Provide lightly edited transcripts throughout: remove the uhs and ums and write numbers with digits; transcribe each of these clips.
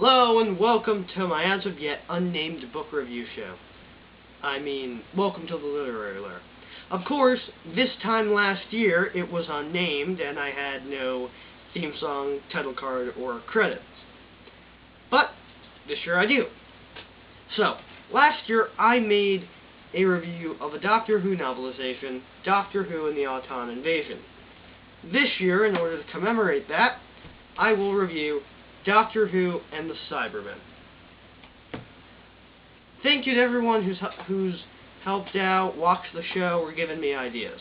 Hello and welcome to my as of yet unnamed book review show. Welcome to the Literary Lair. Of course, this time last year it was unnamed and I had no theme song, title card, or credits. But this year I do. So, last year I made a review of a Doctor Who novelization, Doctor Who and the Auton Invasion. This year, in order to commemorate that, I will review Doctor Who and the Cybermen. Thank you to everyone who's helped out, watched the show, or given me ideas.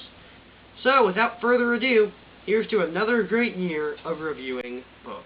So, without further ado, here's to another great year of reviewing books.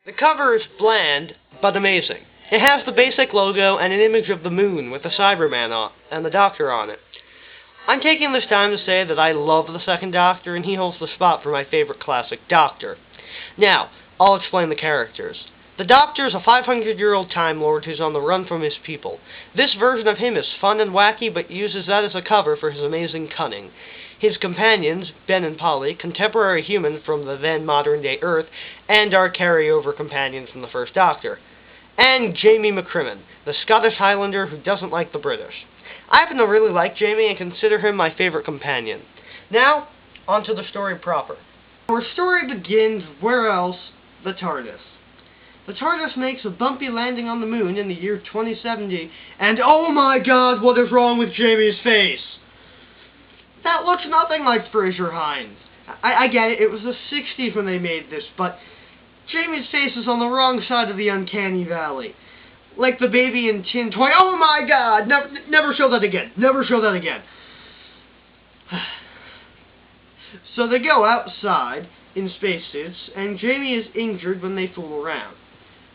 The cover is bland, but amazing. It has the basic logo and an image of the moon with the Cyberman and the Doctor on it. I'm taking this time to say that I love the second Doctor, and he holds the spot for my favorite classic Doctor. Now, I'll explain the characters. The Doctor is a 500-year-old Time Lord who's on the run from his people. This version of him is fun and wacky, but uses that as a cover for his amazing cunning. His companions, Ben and Polly, contemporary humans from the then modern-day Earth, and our carryover companions from the first Doctor. And Jamie McCrimmon, the Scottish Highlander who doesn't like the British. I happen to really like Jamie and consider him my favorite companion. Now, onto the story proper. Our story begins where else? The TARDIS. The TARDIS makes a bumpy landing on the moon in the year 2070, and oh my god, what is wrong with Jamie's face? That looks nothing like Fraser Hines. I get it, it was the 60s when they made this, but Jamie's face is on the wrong side of the uncanny valley. Like the baby in Tin Toy. Oh my god! Never show that again. Never show that again. So they go outside in spacesuits, and Jamie is injured when they fool around.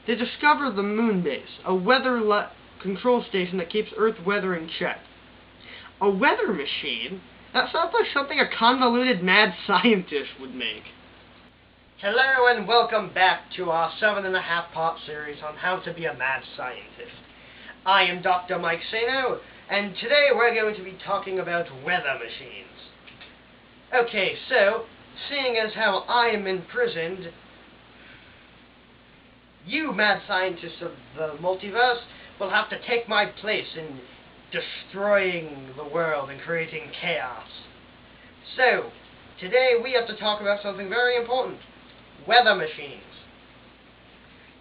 They discover the moon base, a weather control station that keeps Earth weather in check. A weather machine? That sounds like something a convoluted mad scientist would make. Hello and welcome back to our 7.5-part series on how to be a mad scientist. I am Dr. Mike Sano, and today we're going to be talking about weather machines. Okay, so, seeing as how I am imprisoned, you mad scientists of the multiverse will have to take my place in destroying the world and creating chaos. So, today we have to talk about something very important. Weather machines.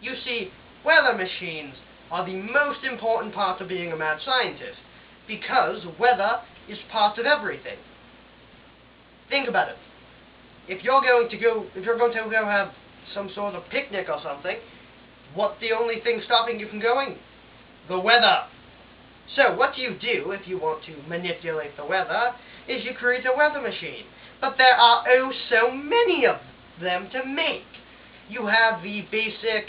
You see, weather machines are the most important part of being a mad scientist, because weather is part of everything. Think about it. If you're going to go have some sort of picnic or something, what's the only thing stopping you from going? The weather. So what do you do if you want to manipulate the weather, is you create a weather machine. But there are oh so many of them to make. You have the basic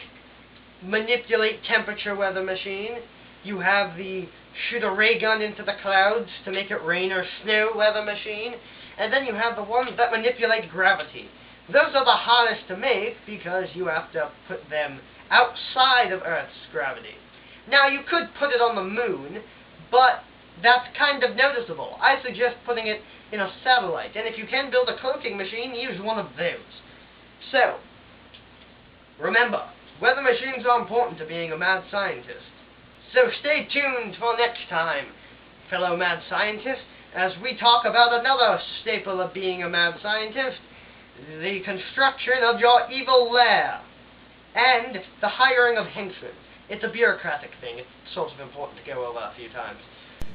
manipulate temperature weather machine. You have the shoot a ray gun into the clouds to make it rain or snow weather machine. And then you have the ones that manipulate gravity. Those are the hardest to make because you have to put them outside of Earth's gravity. Now, you could put it on the moon, but that's kind of noticeable. I suggest putting it in a satellite, and if you can build a cloaking machine, use one of those. So, remember, weather machines are important to being a mad scientist. So stay tuned for next time, fellow mad scientists, as we talk about another staple of being a mad scientist, the construction of your evil lair, and the hiring of henchmen. It's a bureaucratic thing. It's sort of important to go over a few times.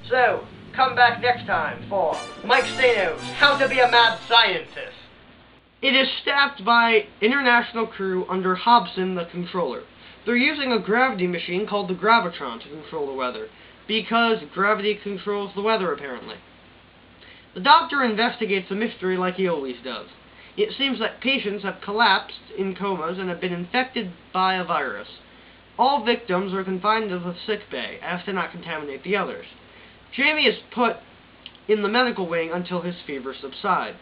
So, come back next time for Mike Stano's How to Be a Mad Scientist. It is staffed by international crew under Hobson, the controller. They're using a gravity machine called the Gravitron to control the weather, because gravity controls the weather, apparently. The doctor investigates the mystery like he always does. It seems that patients have collapsed in comas and have been infected by a virus. All victims are confined to the sick bay, as to not contaminate the others. Jamie is put in the medical wing until his fever subsides.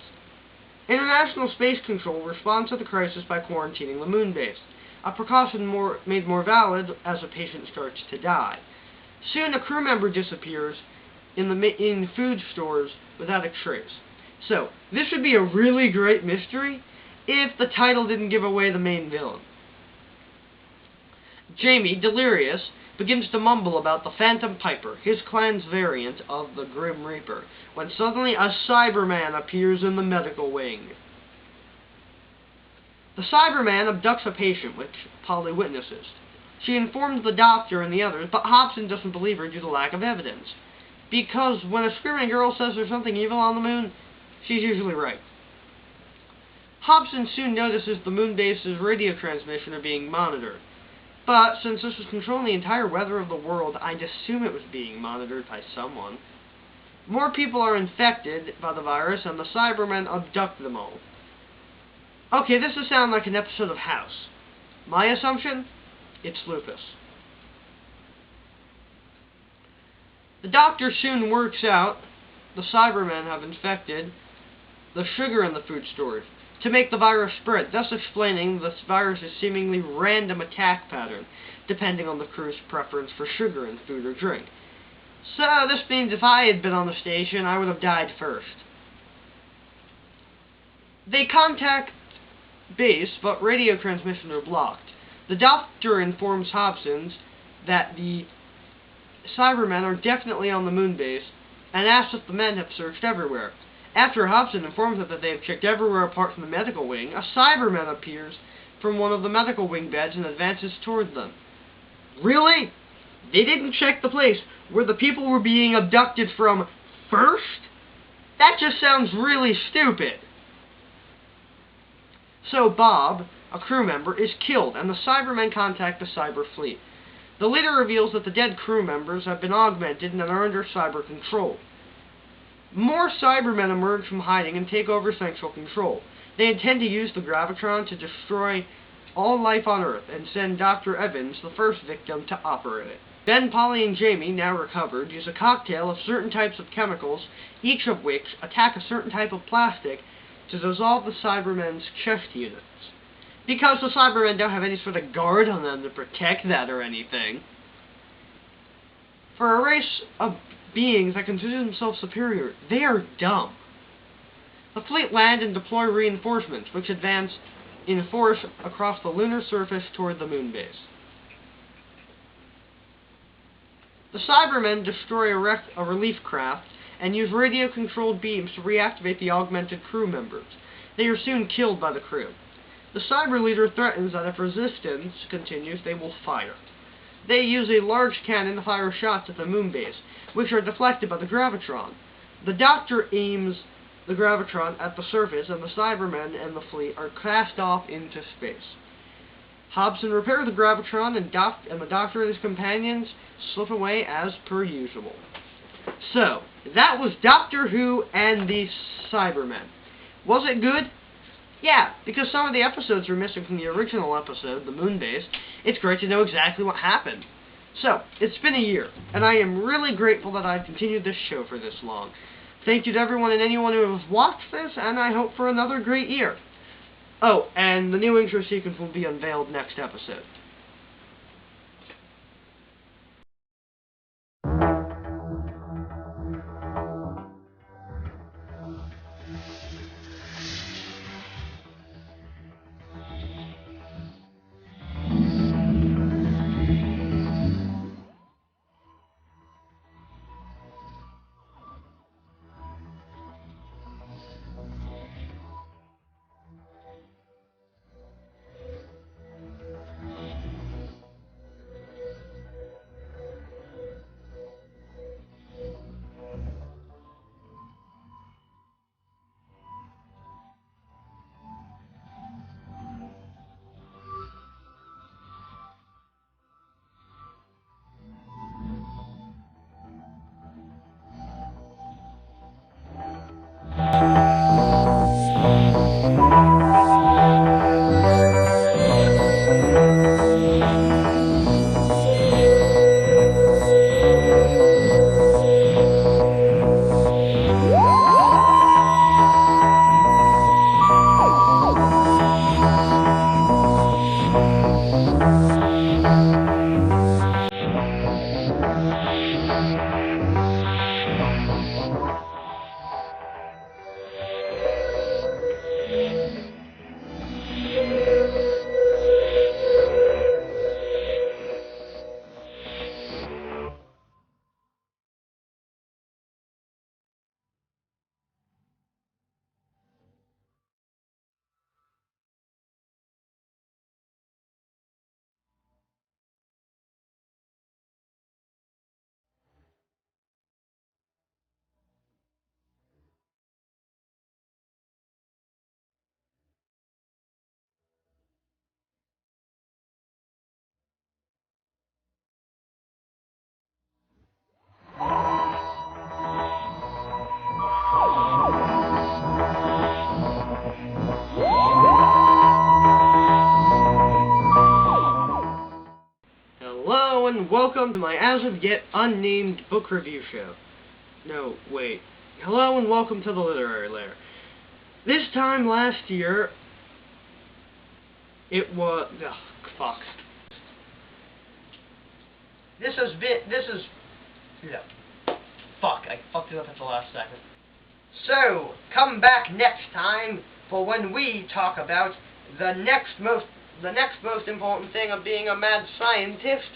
International Space Control responds to the crisis by quarantining the moon base, a precaution made more valid as a patient starts to die. Soon a crew member disappears in food stores without a trace. So, this would be a really great mystery if the title didn't give away the main villain. Jamie, delirious, begins to mumble about the Phantom Piper, his clan's variant of the Grim Reaper, when suddenly a Cyberman appears in the medical wing. The Cyberman abducts a patient, which Polly witnesses. She informs the doctor and the others, but Hobson doesn't believe her due to lack of evidence. Because when a screaming girl says there's something evil on the moon, she's usually right. Hobson soon notices the moon base's radio transmission being monitored. But since this was controlling the entire weather of the world, I'd assume it was being monitored by someone. More people are infected by the virus, and the Cybermen abduct them all. Okay, this will sound like an episode of House. My assumption? It's lupus. The doctor soon works out the Cybermen have infected the sugar in the food stores to make the virus spread, thus explaining the virus's seemingly random attack pattern, depending on the crew's preference for sugar in food or drink. So this means if I had been on the station, I would have died first. They contact base, but radio transmissions are blocked. The doctor informs Hobson that the Cybermen are definitely on the moon base, and asks if the men have searched everywhere. After Hobson informs them that they have checked everywhere apart from the medical wing, a Cyberman appears from one of the medical wing beds and advances toward them. Really? They didn't check the place where the people were being abducted from first? That just sounds really stupid. So Bob, a crew member, is killed, and the Cybermen contact the cyber fleet. The leader reveals that the dead crew members have been augmented and are under cyber control. More Cybermen emerge from hiding and take over central control. They intend to use the Gravitron to destroy all life on Earth and send Dr. Evans, the first victim, to operate it. Ben, Polly, and Jamie, now recovered, use a cocktail of certain types of chemicals, each of which attack a certain type of plastic to dissolve the Cybermen's chest units. Because the Cybermen don't have any sort of guard on them to protect that or anything. For a race of beings that consider themselves superior, they are dumb. The fleet land and deploy reinforcements, which advance in force across the lunar surface toward the moon base. The Cybermen destroy a relief craft and use radio-controlled beams to reactivate the augmented crew members. They are soon killed by the crew. The cyber leader threatens that if resistance continues, they will fire. They use a large cannon to fire shots at the moon base, which are deflected by the Gravitron. The Doctor aims the Gravitron at the surface, and the Cybermen and the fleet are cast off into space. Hobson repairs the Gravitron, and the Doctor and his companions slip away as per usual. So, that was Doctor Who and the Cybermen. Was it good? Yeah, because some of the episodes were missing from the original episode, the moon base. It's great to know exactly what happened. So, it's been a year, and I am really grateful that I've continued this show for this long. Thank you to everyone and anyone who has watched this, and I hope for another great year. Oh, and the new intro sequence will be unveiled next episode. on to my as-of-yet unnamed book review show. No, wait. Hello and welcome to the Literary Lair. This time last year, it was... Ugh, fuck. Yeah. Fuck, I fucked it up at the last second. So, come back next time for when we talk about the next most important thing of being a mad scientist.